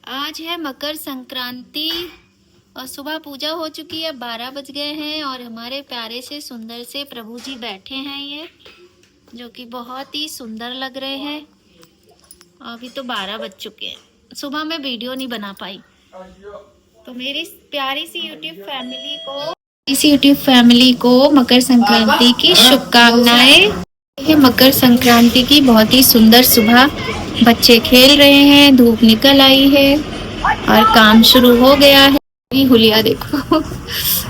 आज है मकर संक्रांति और सुबह पूजा हो चुकी है। 12 बज गए हैं और हमारे प्यारे से सुंदर से प्रभु जी बैठे हैं ये, जो कि बहुत ही सुंदर लग रहे हैं। अभी तो 12 बज चुके हैं। सुबह मैं वीडियो नहीं बना पाई, तो मेरी प्यारी सी यूट्यूब फैमिली को मकर संक्रांति की शुभकामनाएं। ये मकर संक्रांति की बहुत ही सुंदर सुबह, बच्चे खेल रहे हैं, धूप निकल आई है और काम शुरू हो गया है। ये हुलिया देखो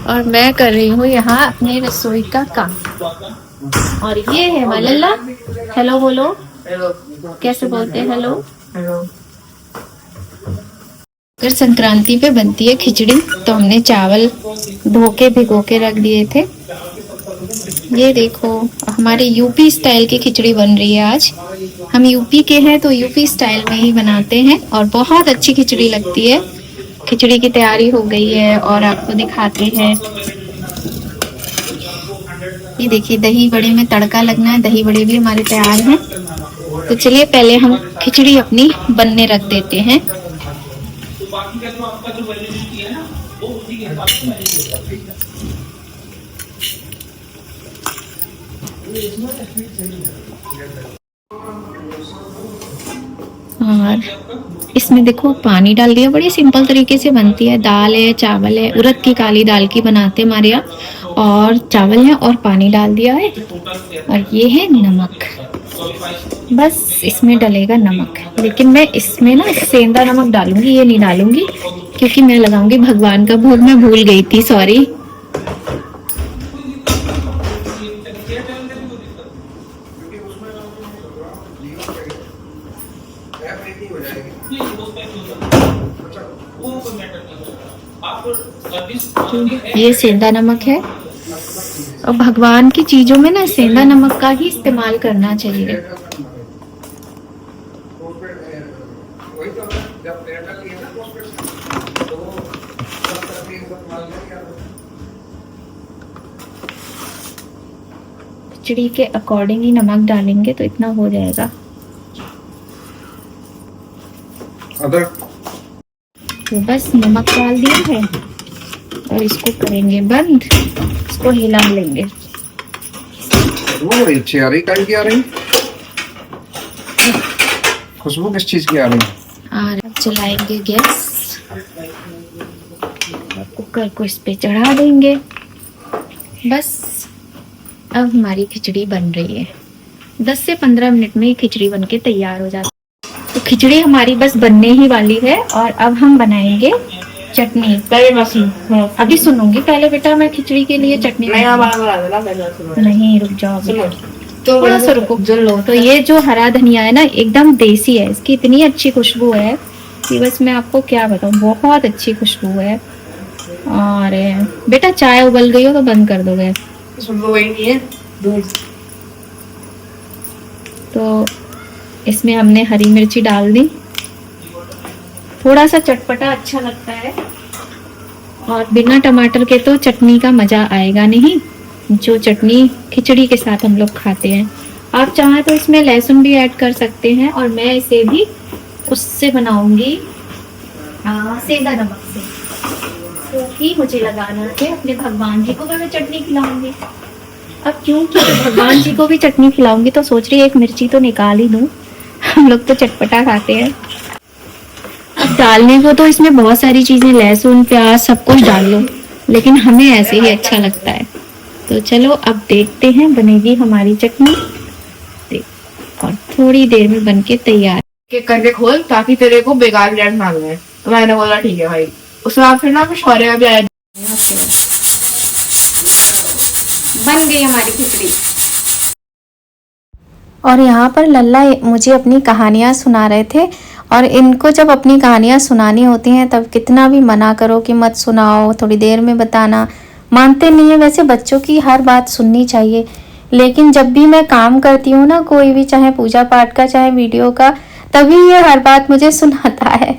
और मैं कर रही हूँ यहाँ अपने रसोई का काम। और ये है मलल्ला। हेलो बोलो। हेलो कैसे बोलते हैं? Hello hello. मकर संक्रांति पे बनती है खिचड़ी, तो हमने चावल धो के भिगो के रख दिए थे। ये देखो हमारे यूपी स्टाइल की खिचड़ी बन रही है आज। हम यूपी के हैं तो यूपी स्टाइल में ही बनाते हैं और बहुत अच्छी खिचड़ी लगती है। खिचड़ी की तैयारी हो गई है और आपको दिखाते हैं। ये देखिए दही बड़े में तड़का लगना है। दही बड़े भी हमारे तैयार हैं। तो चलिए पहले हम खिचड़ी अपनी बनने रख देते हैं। और इसमें देखो पानी डाल दिया। बड़ी सिंपल तरीके से बनती है। दाल है, चावल है, उड़द की काली दाल की बनाते हैं हमारे यहाँ, और चावल है और पानी डाल दिया है। और ये है नमक, बस इसमें डलेगा नमक। लेकिन मैं इसमें ना सेंधा नमक डालूंगी, ये नहीं डालूंगी क्योंकि मैं लगाऊंगी भगवान का भोग। मैं भूल गई थी, सॉरी। ये सेंधा नमक है और भगवान की चीजों में ना सेंधा नमक का ही इस्तेमाल करना चाहिए। खिचड़ी के अकॉर्डिंग ही नमक डालेंगे तो इतना हो जाएगा। तो बस नमक डाल दिया है और इसको करेंगे बंद। इसको हिला लेंगे। खुशबू किस चीज की आ रही है? और अब चलाएंगे गैस, कुकर को इस पे चढ़ा देंगे। बस अब हमारी खिचड़ी बन रही है। 10 से 15 मिनट में खिचड़ी बनके तैयार हो जाती है। तो खिचड़ी हमारी बस बनने ही वाली है और अब हम बनाएंगे चटनी। अभी सुनूंगी पहले बेटा, मैं खिचड़ी के लिए चटनी नहीं, रुक जाओ थोड़ा सा रुको लो। तो ये जो हरा धनिया है ना, एकदम देसी है। इसकी इतनी अच्छी खुशबू है कि बस मैं आपको क्या बताऊं, बहुत अच्छी खुशबू है। और बेटा चाय उबल गई हो तो बंद कर दो गैस। तो इसमें हमने हरी मिर्ची डाल दी। थोड़ा सा चटपटा अच्छा लगता है और बिना टमाटर के तो चटनी का मजा आएगा नहीं, जो चटनी खिचड़ी के साथ हम लोग खाते हैं। आप चाहें तो इसमें लहसुन भी ऐड कर सकते हैं और मैं इसे भी उससे बनाऊंगी, सेंधा नमक से, क्योंकि मुझे लगाना है अपने भगवान जी को भी मैं चटनी खिलाऊंगी। अब क्योंकि भगवान जी को भी चटनी खिलाऊंगी तो सोच रही है एक मिर्ची तो निकाल ही दूं। हम लोग तो चटपटा खाते हैं। अब डालने को तो इसमें बहुत सारी चीजें, लहसुन प्याज सब कुछ डाल लो, लेकिन हमें ऐसे ही अच्छा लगता है। तो चलो अब देखते हैं बनेगी हमारी चटनी। और थोड़ी देर में बनके तैयार। करके खोल ताकि तेरे को बेकार ब्रांड मांगना है। तो मैंने बोला ठीक है भाई। उसके बाद फिर ना कुछ शौर्य भी आया। बन गई हमारी खिचड़ी। और यहाँ पर लल्ला मुझे अपनी कहानियाँ सुना रहे थे, और इनको जब अपनी कहानियाँ सुनानी होती हैं तब कितना भी मना करो कि मत सुनाओ, थोड़ी देर में बताना, मानते नहीं है। वैसे बच्चों की हर बात सुननी चाहिए, लेकिन जब भी मैं काम करती हूँ ना, कोई भी, चाहे पूजा पाठ का चाहे वीडियो का, तभी ये हर बात मुझे सुनाता है।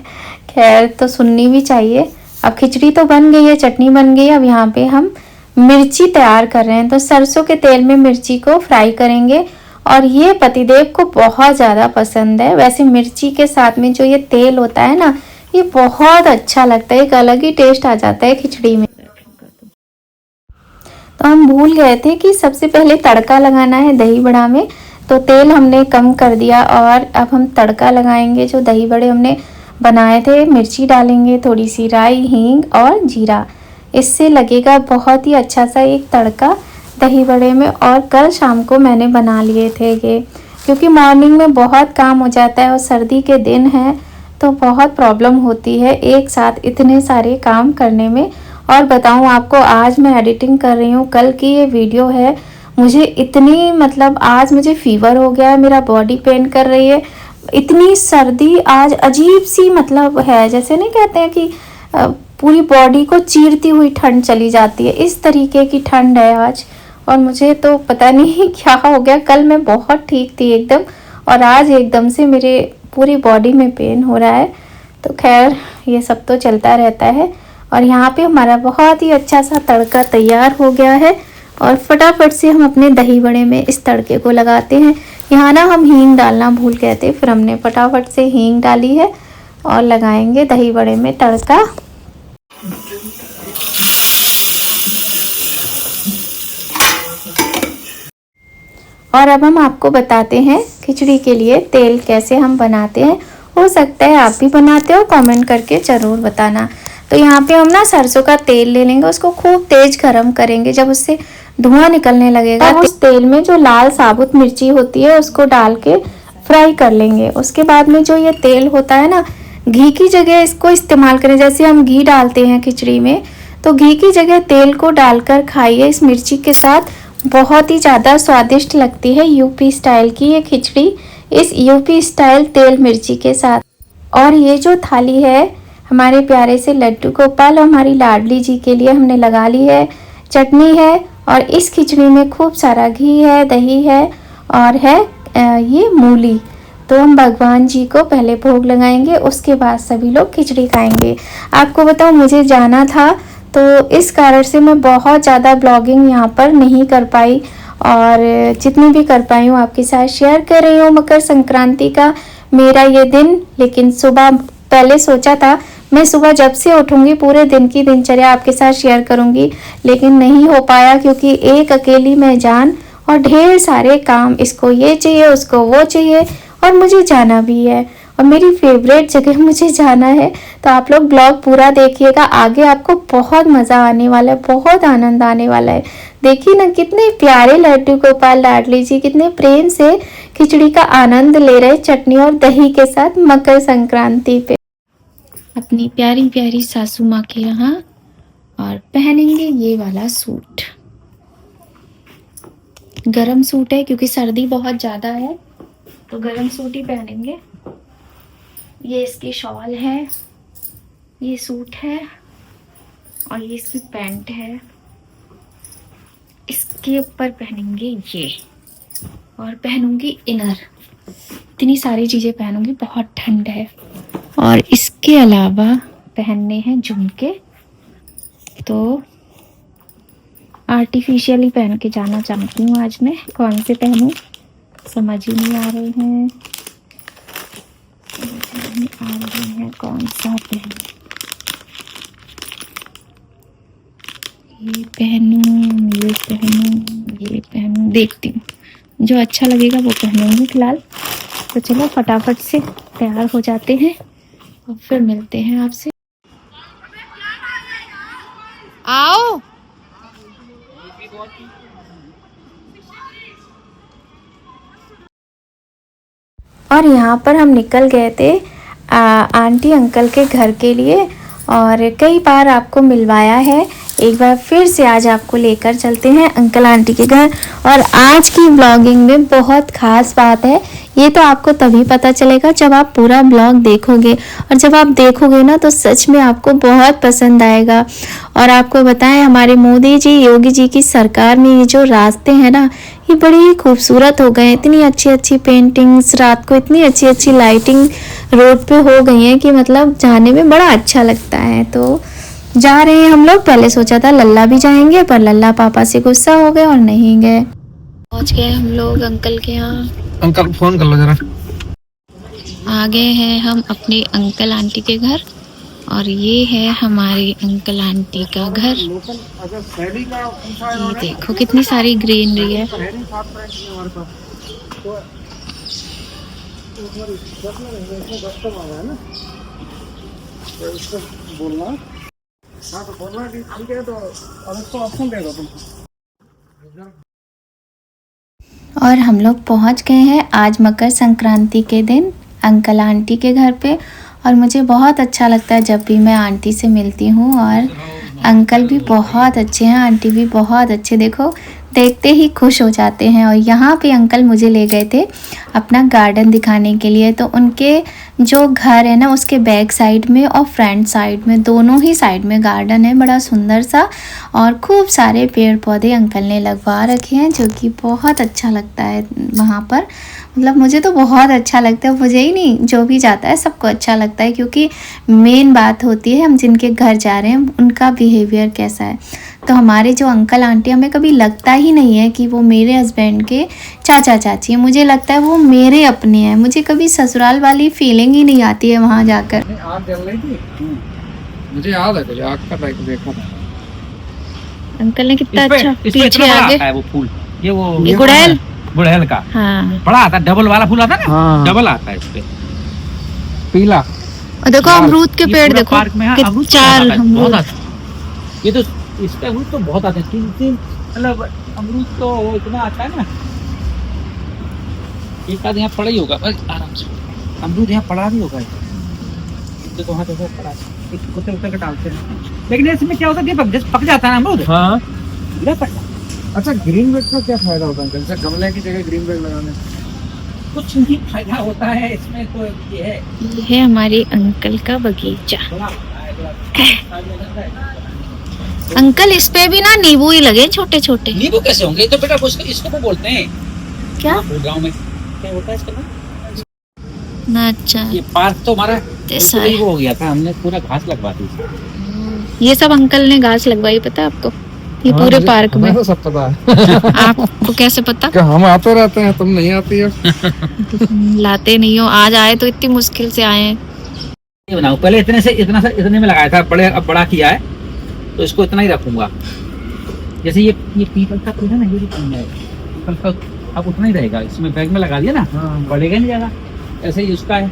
खैर तो सुननी भी चाहिए। अब खिचड़ी तो बन गई है, चटनी बन गई है। अब यहाँ पे हम मिर्ची तैयार कर रहे हैं। तो सरसों के तेल में मिर्ची को फ्राई करेंगे और ये पतिदेव को बहुत ज़्यादा पसंद है। वैसे मिर्ची के साथ में जो ये तेल होता है ना, ये बहुत अच्छा लगता है, एक अलग ही टेस्ट आ जाता है खिचड़ी में। तो हम भूल गए थे कि सबसे पहले तड़का लगाना है दही बड़ा में, तो तेल हमने कम कर दिया और अब हम तड़का लगाएंगे। जो दही बड़े हमने बनाए थे, मिर्ची डालेंगे, थोड़ी सी राई, हींग और जीरा, इससे लगेगा बहुत ही अच्छा सा एक तड़का दही बड़े में। और कल शाम को मैंने बना लिए थे ये, क्योंकि मॉर्निंग में बहुत काम हो जाता है और सर्दी के दिन है तो बहुत प्रॉब्लम होती है एक साथ इतने सारे काम करने में। और बताऊं आपको, आज मैं एडिटिंग कर रही हूँ, कल की ये वीडियो है, मुझे इतनी मतलब आज मुझे फीवर हो गया है, मेरा बॉडी पेन कर रही है, इतनी सर्दी आज अजीब सी मतलब है, जैसे नहीं कहते हैं कि पूरी बॉडी को चीरती हुई ठंड चली जाती है, इस तरीके की ठंड है आज। और मुझे तो पता नहीं क्या हो गया, कल मैं बहुत ठीक थी एकदम और आज एकदम से मेरे पूरी बॉडी में पेन हो रहा है। तो खैर ये सब तो चलता रहता है। और यहाँ पे हमारा बहुत ही अच्छा सा तड़का तैयार हो गया है और फटाफट से हम अपने दही बड़े में इस तड़के को लगाते हैं। यहाँ ना हम हींग डालना भूल गए थे, फिर हमने फटाफट से हींग डाली है और लगाएंगे दही बड़े में तड़का। और अब हम आपको बताते हैं खिचड़ी के लिए तेल कैसे हम बनाते हैं। हो सकता है आप भी बनाते हो, कमेंट करके ज़रूर बताना। तो यहाँ पे हम ना सरसों का तेल ले लेंगे, उसको खूब तेज गरम करेंगे। जब उससे धुआं निकलने लगेगा तो उस तेल में जो लाल साबुत मिर्ची होती है उसको डाल के फ्राई कर लेंगे। उसके बाद में जो ये तेल होता है ना, घी की जगह इसको इस्तेमाल करें। जैसे हम घी डालते हैं खिचड़ी में, तो घी की जगह तेल को डालकर खाइए इस मिर्ची के साथ, बहुत ही ज़्यादा स्वादिष्ट लगती है यूपी स्टाइल की ये खिचड़ी, इस यूपी स्टाइल तेल मिर्ची के साथ। और ये जो थाली है हमारे प्यारे से लड्डू गोपाल और हमारी लाडली जी के लिए हमने लगा ली है। चटनी है और इस खिचड़ी में खूब सारा घी है, दही है और है ये मूली। तो हम भगवान जी को पहले भोग लगाएंगे, उसके बाद सभी लोग खिचड़ी खाएंगे। आपको बताऊँ, मुझे जाना था तो इस कारण से मैं बहुत ज़्यादा ब्लॉगिंग यहाँ पर नहीं कर पाई और जितनी भी कर पाई हूँ आपके साथ शेयर कर रही हूँ मकर संक्रांति का मेरा ये दिन। लेकिन सुबह पहले सोचा था मैं सुबह जब से उठूँगी पूरे दिन की दिनचर्या आपके साथ शेयर करूँगी, लेकिन नहीं हो पाया क्योंकि एक अकेली मैं जान और ढेर सारे काम, इसको ये चाहिए, उसको वो चाहिए और मुझे जाना भी है और मेरी फेवरेट जगह मुझे जाना है। तो आप लोग ब्लॉग पूरा देखिएगा, आगे आपको बहुत मज़ा आने वाला है, बहुत आनंद आने वाला है। देखिए ना कितने प्यारे लड्डू गोपाल लाडली जी कितने प्रेम से खिचड़ी का आनंद ले रहे चटनी और दही के साथ मकर संक्रांति पे अपनी प्यारी प्यारी सासू माँ के यहाँ। और पहनेंगे ये वाला सूट, गरम सूट है क्योंकि सर्दी बहुत ज़्यादा है तो गरम सूट ही पहनेंगे। ये इसकी शॉल है, ये सूट है और ये इसकी पैंट है। इसके ऊपर पहनेंगे ये और पहनूंगी इनर। इतनी सारी चीज़ें पहनूंगी, बहुत ठंड है। और इसके अलावा पहनने हैं झुमके, तो आर्टिफिशियल ही पहन के जाना चाहती हूँ आज मैं। कौन से पहनूं समझ ही नहीं आ रहे हैं, कौन सा पहनूं, ये पहनूं, ये पहनूं, ये पहनूं, देखती हूँ जो अच्छा लगेगा वो पहनूंगी फिलहाल। तो चलो फटाफट से तैयार हो जाते हैं और फिर मिलते हैं आपसे। आओ और यहाँ पर हम निकल गए थे आंटी अंकल के घर के लिए और कई बार आपको मिलवाया है, एक बार फिर से आज आपको लेकर चलते हैं अंकल आंटी के घर। और आज की ब्लॉगिंग में बहुत ख़ास बात है, ये तो आपको तभी पता चलेगा जब आप पूरा ब्लॉग देखोगे और जब आप देखोगे ना तो सच में आपको बहुत पसंद आएगा। और आपको बताएं, हमारे मोदी जी योगी जी की सरकार में ये जो रास्ते हैं ना ये बड़ी ही खूबसूरत हो गए। इतनी अच्छी अच्छी पेंटिंग्स, रात को इतनी अच्छी अच्छी लाइटिंग रोड पे हो गई है कि मतलब जाने में बड़ा अच्छा लगता है। तो जा रहे हैं हम लोग। पहले सोचा था लल्ला भी जाएंगे पर लल्ला पापा से गुस्सा हो गए और नहीं गए। पहुंच गए हम लोग अंकल के यहाँ। अंकल फोन कर लो जरा। आ गए हैं हम अपने अंकल आंटी के घर और ये है हमारे अंकल आंटी का घर। ये देखो कितनी सारी ग्रीनरी है। और हम लोग पहुंच गए हैं आज मकर संक्रांति के दिन अंकल आंटी के घर पे। और मुझे बहुत अच्छा लगता है जब भी मैं आंटी से मिलती हूँ। और अंकल भी बहुत अच्छे हैं, आंटी भी बहुत अच्छे, देखो देखते ही खुश हो जाते हैं। और यहाँ पे अंकल मुझे ले गए थे अपना गार्डन दिखाने के लिए। तो उनके जो घर है ना उसके बैक साइड में और फ्रंट साइड में, दोनों ही साइड में गार्डन है बड़ा सुंदर सा। और खूब सारे पेड़ पौधे अंकल ने लगवा रखे हैं जो कि बहुत अच्छा लगता है वहाँ पर। मतलब मुझे तो बहुत अच्छा लगता है, मुझे ही नहीं जो भी जाता है सबको अच्छा लगता है। क्योंकि मेन बात होती है हम जिनके घर जा रहे हैं उनका बिहेवियर कैसा है। तो हमारे जो अंकल आंटी, हमें कभी लगता ही नहीं है कि वो मेरे हस्बैंड के चाचा चाची हैं। मुझे लगता है वो मेरे अपने हैं। मुझे कभी ससुराल वाली फीलिंग ही नहीं आती है वहाँ जाकर। आग जल रही थी, मुझे याद है आग का लाइट देखा था। अंकल ने कितना अच्छा इस पे पीछे इतना बड़ा आगे आता है वो फूल, ये गुड़हल। गुड़हल का हाँ, बड़ा आता है, डबल वाला फूल आता है ना, हाँ। डबल आता है इस पे। पीला और देखो अमरूद के ये पेड़ पूरा देखो पार्क में है, अमरूद तो चार बहुत आता है, बहुत अमरूद। आता है। ये तो इसका अमरूद तो बहुत आते हैं, तीन मतलब अमरूद तो वो इतना आता है ना। एक आध यहाँ पड़ा ही होगा बस, आराम से अमरूद यहाँ पड़ा भी होगा। तो वहाँ देखो पड़ा है, एक कुत्ते के डालते हैं। लेकिन इसमें क्या होता है, पक जाता है ना अमरूद, हाँ। गिरा पड़ता है। अच्छा, ग्रीन बैग का क्या फायदा होता है? जैसे गमले की जगह ग्रीन बैग लगाने कुछ नहीं फायदा होता है इसमें, तो ये है ये है हमारे अंकल का बगीचा। बड़ा होता है, बड़ा। अंकल इस पे भी ना नींबू ही लगे छोटे छोटे। नींबू कैसे होंगे? ये तो बेटा इसको तो बोलते हैं क्या गाँव में क्या होता है इसका नाम? ना? अच्छा, ये पार्क तो हमारा सारे वो हो गया था, हमने पूरा घास लगवा दी। ये सब अंकल ने घास लगवाई, पता है आपको? ये हाँ, पूरे पार्क में। तो सब पता है। आपको कैसे पता? क्या हम आते रहते हैं, तुम नहीं आती हो? लाते नहीं हो, आज आए तो इतनी मुश्किल से आए हैं। ये बनाओ, पहले इतने में लगाया था, बड़े अब बड़ा किया है तो इसको इतना ही रखूंगा। जैसे ये पीपल का पेड़ है ना, ये भी कम है, पीपल का अब उतना ही रहेगा। इसमें बैग में लगा दिया ना, बढ़ेगा नहीं ज्यादा। ऐसे ही उसका है,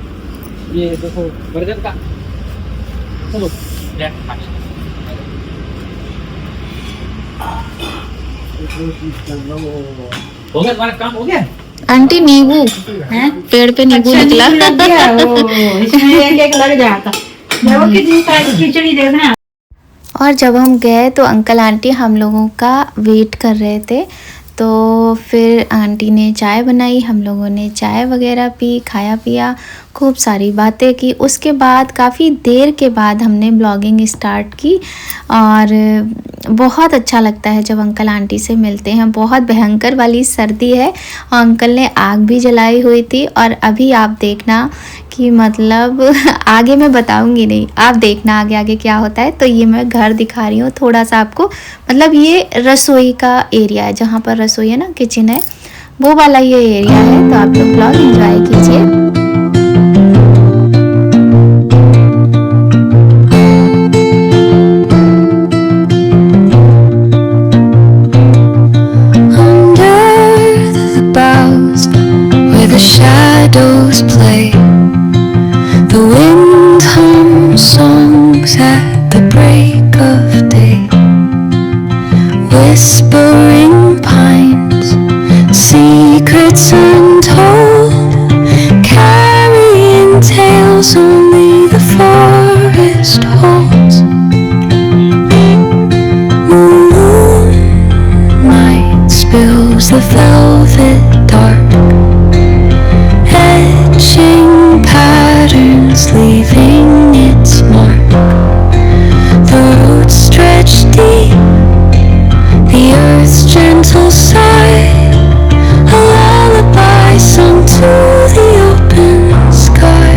ये देखो बरगद का। चलो हो गया, तुम्हारा काम हो गया। आंटी नींबू पेड़ पे नींबू निकला। इसमें एक लग जाता। देखो कितनी सारी खिचड़ी देखना। और जब हम गए तो अंकल आंटी हम लोगों का वेट कर रहे थे। तो फिर आंटी ने चाय बनाई, हम लोगों ने चाय वगैरह पी, खाया पिया, खूब सारी बातें की। उसके बाद काफ़ी देर के बाद हमने ब्लॉगिंग स्टार्ट की। और बहुत अच्छा लगता है जब अंकल आंटी से मिलते हैं। बहुत भयंकर वाली सर्दी है, अंकल ने आग भी जलाई हुई थी। और अभी आप देखना कि मतलब आगे मैं बताऊंगी नहीं, आप देखना आगे आगे क्या होता है। तो ये मैं घर दिखा रही हूँ थोड़ा सा आपको। मतलब ये रसोई का एरिया है, जहाँ पर रसोई है ना, किचन है, वो वाला ये एरिया है। तो आप लोग ब्लॉग एंजॉय कीजिए। Shadows play, the wind hums songs at the break of day, whispering pines, secrets untold, carrying tales only the forest holds. Moonlight spills the velvet dark, etching patterns, leaving its mark. The roots stretch deep, the earth's gentle sigh, a lullaby sung to the open sky.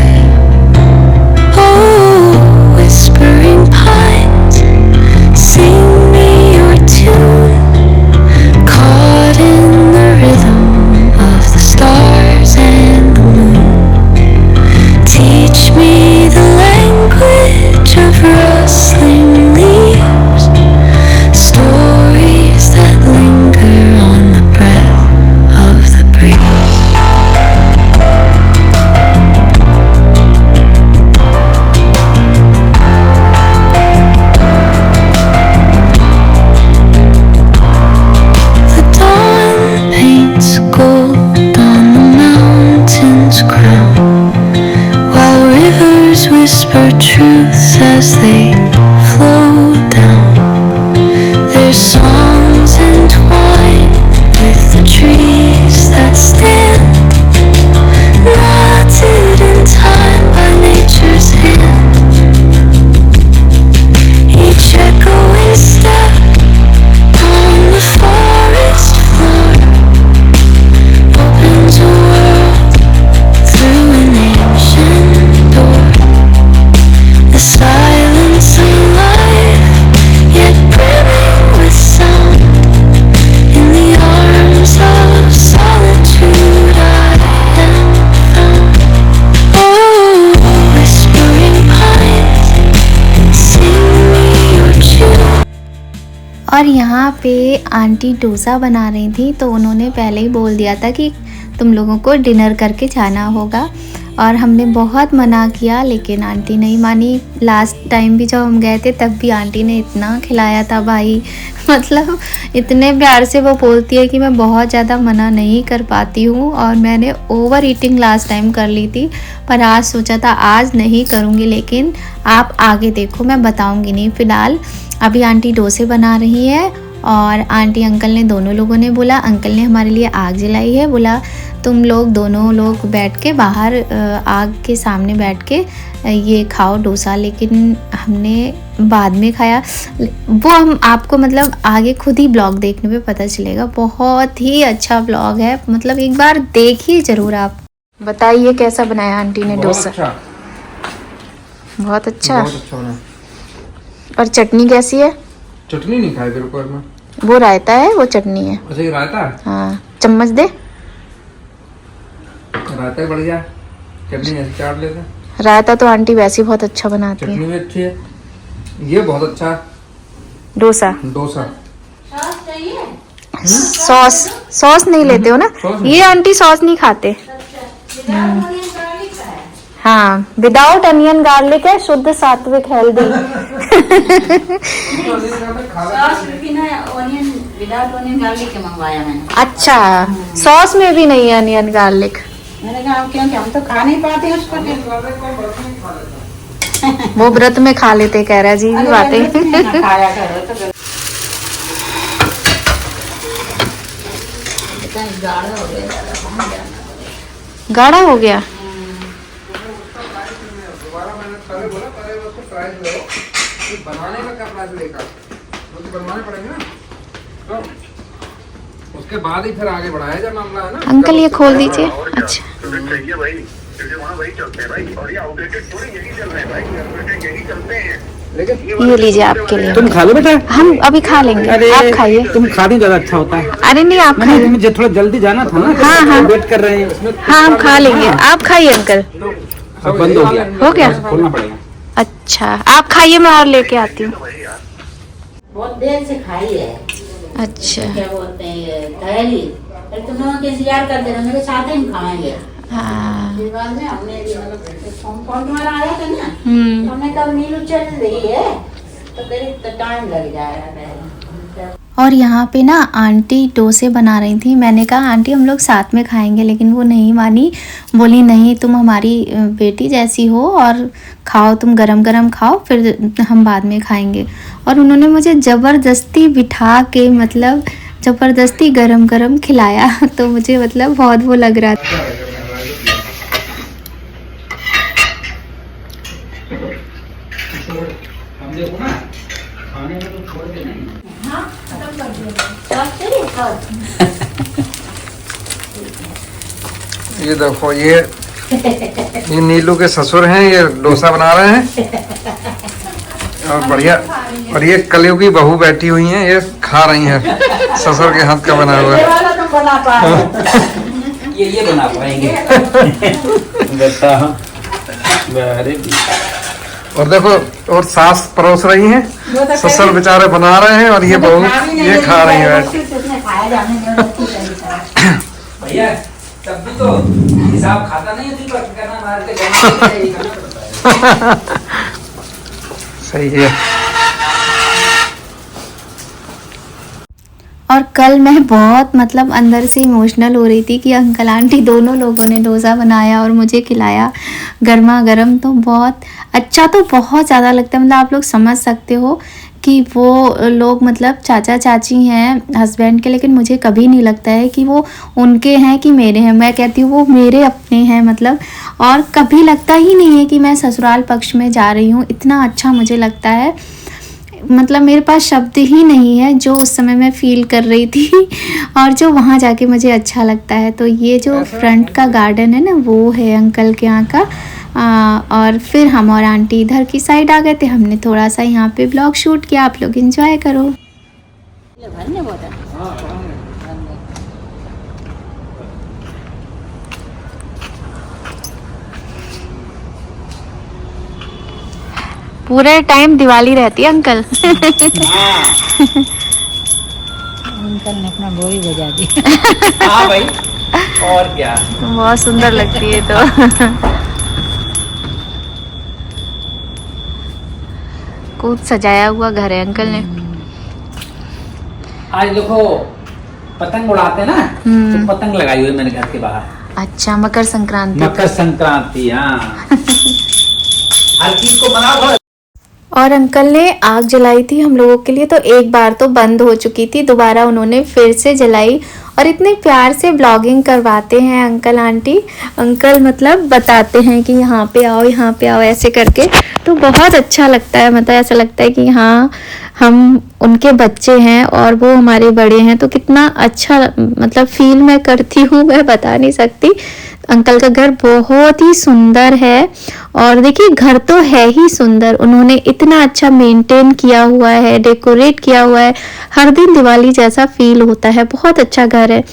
whisper truths as they flow down. Their songs entwined with the trees that stand, knotted in time by nature's hand. Each echoing step on the forest floor opens a world through an ancient door. The silence alive, yet brimming with sound. In the arms of solitude I am found. Oh, whispering pines, sing me your tune. और यहाँ पे aunty dosa बना रही थी, तो उन्होंने पहले ही बोल दिया था कि तुम लोगों को डिनर करके जाना होगा। और हमने बहुत मना किया लेकिन आंटी नहीं मानी। लास्ट टाइम भी जब हम गए थे तब भी आंटी ने इतना खिलाया था भाई, मतलब इतने प्यार से वो बोलती है कि मैं बहुत ज़्यादा मना नहीं कर पाती हूँ। और मैंने ओवर ईटिंग लास्ट टाइम कर ली थी, पर आज सोचा था आज नहीं करूँगी, लेकिन आप आगे देखो, मैं बताऊँगी नहीं। फ़िलहाल अभी आंटी डोसे बना रही है और आंटी अंकल ने, दोनों लोगों ने बोला, अंकल ने हमारे लिए आग जलाई है, बोला तुम लोग दोनों लोग बैठ के बाहर आग के सामने बैठ के ये खाओ डोसा। लेकिन हमने बाद में खाया, वो हम आपको मतलब आगे खुद ही ब्लॉग देखने पे पता चलेगा। बहुत ही अच्छा ब्लॉग है, मतलब एक बार देखिए ज़रूर। आप बताइए कैसा बनाया आंटी ने डोसा? अच्छा, बहुत अच्छा। बहुत अच्छा बना। और चटनी कैसी है? चटनी नहीं खाई तेरे को मैं। वो रायता है, वो चटनी है। अच्छा ये रायता है? हाँ, चम्मच दे। रायता ही बढ़िया, चटनी ऐसे चाट लेते। रायता तो आंटी वैसे ही बहुत अच्छा बनाती है। चटनी भी अच्छी है, ये बहुत अच्छा है डोसा। डोसा। सॉस नहीं लेते हो ना? सॉस नहीं। ये आंटी सॉस नहीं खाते। हाँ, विदाउट अनियन गार्लिक है, शुद्ध सात्विक हेल्दी। सॉस बिना ऑनियन, विदाउट ऑनियन गार्लिक के मंगवाया मैंने। अच्छा, सॉस में भी नहीं है अनियन गार्लिक। मैंने कहा क्योंकि हम तो खा नहीं पाते उसको। वो व्रत में खा लेते, कह रहा जी बातें। खाया करो तो गाढ़ा हो गया। गाढ़ा हो गया। बनाने का क्या प्राइस लेगा? वो तो बनवाने पड़ेंगे ना, तो उसके बाद ही फिर आगे बढ़ाया जाए मामला, है ना। अंकल ये खोल दीजिए। अच्छा, चाहिए भाई, क्योंकि वहाँ वही चलते हैं भाई, और ये आउटडेटेड थोड़ी यही चल रहे हैं भाई, आउटडेटेड यही चलते हैं। लेकिन ये लीजिए आपके लिए। तुम खा लो बेटा। हम अभी खा लेंगे, आप खाइए। तुम खा दो, ज्यादा अच्छा होता है। अरे नहीं, आप खाइए। मुझे थोड़ा जल्दी जाना था ना। हाँ, हाँ। वेट कर रहे हैं। हाँ, हम खा लेंगे, आप खाइए अंकल। अब बंद हो गया। हो गया? खोलना पड़ेगा। अच्छा, आप खाइए, मैं और लेके आती हूँ। बहुत देर से खाई है। अच्छा, क्या बोलते हैं ये दहली, फिर तुम लोगों के इंतजार करते रहो, मेरे साथ ही हम खाएंगे। हाँ। फिर बाद में हमने फोन तुम्हारा आया था ना, हम्म। तो हमने कहा नीलू चल रही है तो फिर टाइम लग जाएगा। और यहाँ पे ना आंटी डोसे बना रही थी। मैंने कहा आंटी हम लोग साथ में खाएंगे, लेकिन वो नहीं मानी। बोली नहीं, तुम हमारी बेटी जैसी हो और खाओ, तुम गरम गरम खाओ, फिर हम बाद में खाएंगे। और उन्होंने मुझे ज़बरदस्ती बिठा के, मतलब ज़बरदस्ती गरम गरम खिलाया। तो मुझे मतलब बहुत वो लग रहा था। हम देखो ना, खाने में तो छोड़ के नहीं। ये देखो, ये नीलू के ससुर हैं, ये डोसा बना रहे हैं और बढ़िया। और ये कलयुगी बहू बैठी हुई हैं, ये खा रही हैं ससुर के हाथ का बना हुआ। ये वाला तुम बना पाओ। ये बना पाएंगे। बेटा अरे और देखो, और सास परोस रही हैं, ससुर बेचारे बना रहे हैं और ये बहू ये खा रही है। भैया तब भी तो हिसाब खाता नहीं है, दीपक करना मार के जाना। सही है। और कल मैं बहुत मतलब अंदर से इमोशनल हो रही थी कि अंकल आंटी दोनों लोगों ने डोसा बनाया और मुझे खिलाया गर्मा गर्म। तो बहुत अच्छा तो बहुत ज़्यादा लगता है, मतलब आप लोग समझ सकते हो कि वो लोग मतलब चाचा चाची हैं हस्बैंड के, लेकिन मुझे कभी नहीं लगता है कि वो उनके हैं कि मेरे हैं। मैं कहती हूँ वो मेरे अपने हैं मतलब, और कभी लगता ही नहीं है कि मैं ससुराल पक्ष में जा रही हूँ। इतना अच्छा मुझे लगता है, मतलब मेरे पास शब्द ही नहीं है जो उस समय मैं फील कर रही थी और जो वहाँ जाके मुझे अच्छा लगता है। तो ये जो फ्रंट का गार्डन है ना, वो है अंकल के यहाँ का। और फिर हम और आंटी इधर की साइड आ गए थे। हमने थोड़ा सा यहाँ पे ब्लॉग शूट किया, आप लोग एंजॉय करो। पूरे टाइम दिवाली रहती है अंकल। अंकल ने अपना बोरी बजा दी। हाँ भाई, और क्या। बहुत सुंदर लगती है तो। खूब सजाया हुआ घर है अंकल ने। आज देखो पतंग उड़ाते हैं ना, तो पतंग लगाई हुई है मैंने घर के बाहर। अच्छा, मकर संक्रांति। मकर संक्रांति, हाँ। हर चीज को बनाओ। और अंकल ने आग जलाई थी हम लोगों के लिए, तो एक बार तो बंद हो चुकी थी, दोबारा उन्होंने फिर से जलाई। और इतने प्यार से ब्लॉगिंग करवाते हैं अंकल आंटी। अंकल मतलब बताते हैं कि यहाँ पे आओ, यहाँ पे आओ, ऐसे करके। तो बहुत अच्छा लगता है, मतलब ऐसा लगता है कि हाँ हम उनके बच्चे हैं और वो हमारे बड़े हैं। तो कितना अच्छा मतलब फील मैं करती हूँ, मैं बता नहीं सकती। अंकल का घर बहुत ही सुंदर है, और देखिए घर तो है ही सुंदर, उन्होंने इतना अच्छा मेंटेन किया हुआ है, डेकोरेट किया हुआ है, हर दिन दिवाली जैसा फील होता है। बहुत अच्छा घर है,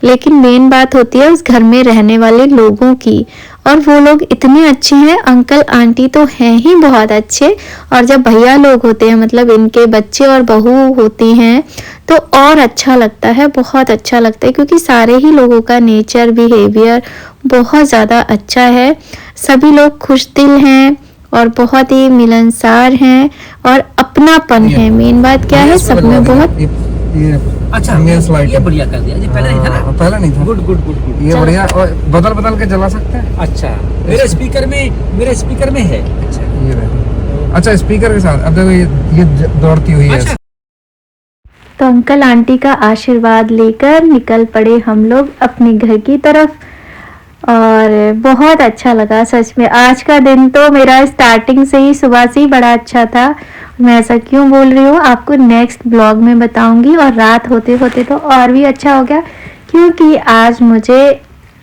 लेकिन मेन बात होती है उस घर में रहने वाले लोगों की, और वो लोग इतने अच्छे हैं। अंकल आंटी तो हैं ही बहुत अच्छे, और जब भैया लोग होते हैं मतलब इनके बच्चे और बहू होती हैं तो और अच्छा लगता है, बहुत अच्छा लगता है, क्योंकि सारे ही लोगों का नेचर बिहेवियर बहुत ज़्यादा अच्छा है। सभी लोग खुश दिल हैं और बहुत ही मिलनसार हैं और अपनापन है। मेन बात क्या है, सब में बहुत अच्छा, मेंस लाइट ये बढ़िया कर दिया, ये पहले नहीं था ना। पहले नहीं था। Good good good good. ये बढ़िया, और बदल के जला सकते हैं। अच्छा, मेरे स्पीकर में है। अच्छा, ये रहे। अच्छा, स्पीकर के साथ अब देखो ये दौड़ती हुई है। अच्छा। तो अंकल आंटी का आशीर्वाद लेकर निकल पड़े हम लोग अपने घर की तरफ, और बहुत अच्छा लगा सच में। आज का दिन तो मेरा स्टार्टिंग से ही, सुबह से ही बड़ा अच्छा था। मैं ऐसा क्यों बोल रही हूँ आपको नेक्स्ट ब्लॉग में बताऊंगी। और रात होते होते तो और भी अच्छा हो गया, क्योंकि आज मुझे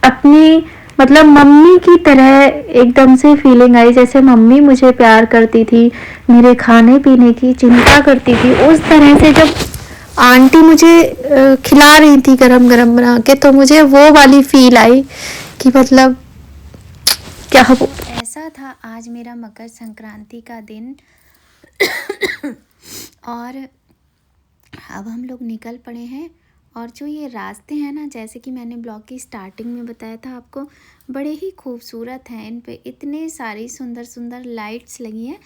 अपनी मतलब मम्मी की तरह एकदम से फीलिंग आई, जैसे मम्मी मुझे प्यार करती थी, मेरे खाने पीने की चिंता करती थी, उस तरह से जब आंटी मुझे खिला रही थी गरम गरम बना के, तो मुझे वो वाली फील आई कि मतलब क्या हो। ऐसा था आज मेरा मकर संक्रांति का दिन। और अब हम लोग निकल पड़े हैं, और जो ये रास्ते हैं ना, जैसे कि मैंने ब्लॉग की स्टार्टिंग में बताया था आपको, बड़े ही खूबसूरत हैं। इन पे इतने सारी सुंदर सुंदर लाइट्स लगी हैं।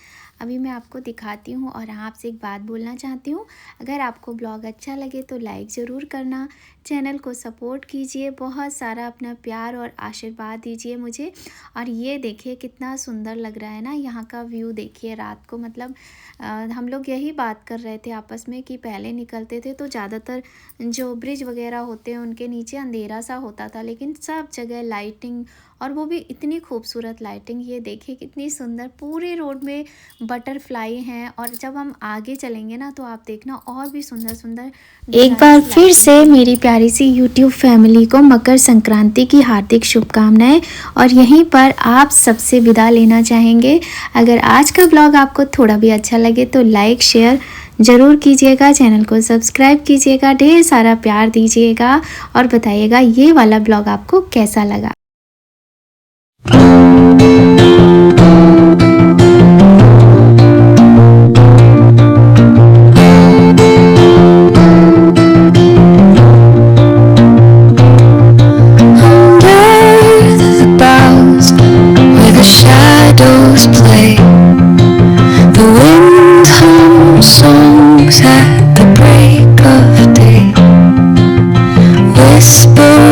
अभी मैं आपको दिखाती हूँ। और आपसे एक बात बोलना चाहती हूँ, अगर आपको ब्लॉग अच्छा लगे तो लाइक ज़रूर करना, चैनल को सपोर्ट कीजिए, बहुत सारा अपना प्यार और आशीर्वाद दीजिए मुझे। और ये देखिए कितना सुंदर लग रहा है ना, यहाँ का व्यू देखिए रात को। मतलब हम लोग यही बात कर रहे थे आपस में कि पहले निकलते थे तो ज़्यादातर जो ब्रिज वगैरह होते हैं उनके नीचे अंधेरा सा होता था, लेकिन सब जगह लाइटिंग, और वो भी इतनी खूबसूरत लाइटिंग। ये देखिए कितनी सुंदर, पूरे रोड में बटरफ्लाई हैं। और जब हम आगे चलेंगे ना तो आप देखना और भी सुंदर सुंदर। एक बार फिर से मेरी प्यारी सी YouTube फैमिली को मकर संक्रांति की हार्दिक शुभकामनाएं, और यहीं पर आप सबसे विदा लेना चाहेंगे। अगर आज का ब्लॉग आपको थोड़ा भी अच्छा लगे तो लाइक शेयर ज़रूर कीजिएगा, चैनल को सब्सक्राइब कीजिएगा, ढेर सारा प्यार दीजिएगा, और बताइएगा ये वाला ब्लॉग आपको कैसा लगा। Songs at the break of day, whisper